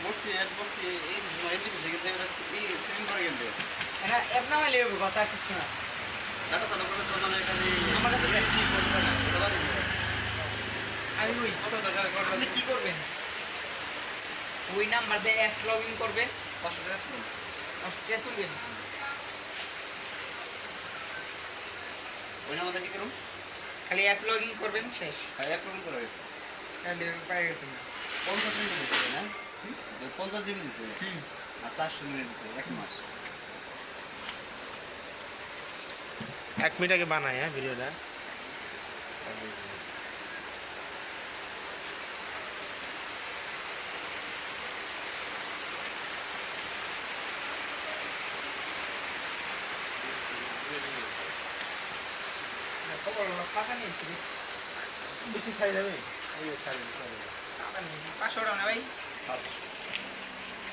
বসছি এক বসছি এই এমনি থেকে কিন্তু এটা এই সেভিং করে গেলে এটা অ্যাপ না হলে কথা কিচ্ছু না। ডাটা চালু করে তো মানে খালি আমার কাছে কি করবে না সেটা বাদ আমি ওই কত দরকার আপনি কি করবেন ওই নাম্বার দিয়ে অ্যাপ লগ ইন করবেন 500 টাকা তুলুন। অস্ট্রিয়া তুলবেন ওই নাম্বার কি করুন খালি অ্যাপ লগ ইন করবেন শেষ অ্যাপ লগ করে গেছে তাহলে পাই গেছেন না 50 মিনিট দিছে না 50 জিবি দিছে হুম আর 400 মিনিট দিছে এক মাস 1 মিনিট আগে বানায় হ্যাঁ ভিডিওটা। খবর হলো টাকা নিয়েছি বেশি সাইজ হবে এই সাইজ টাকা নিয়েছি 500 টাকা না ভাই আর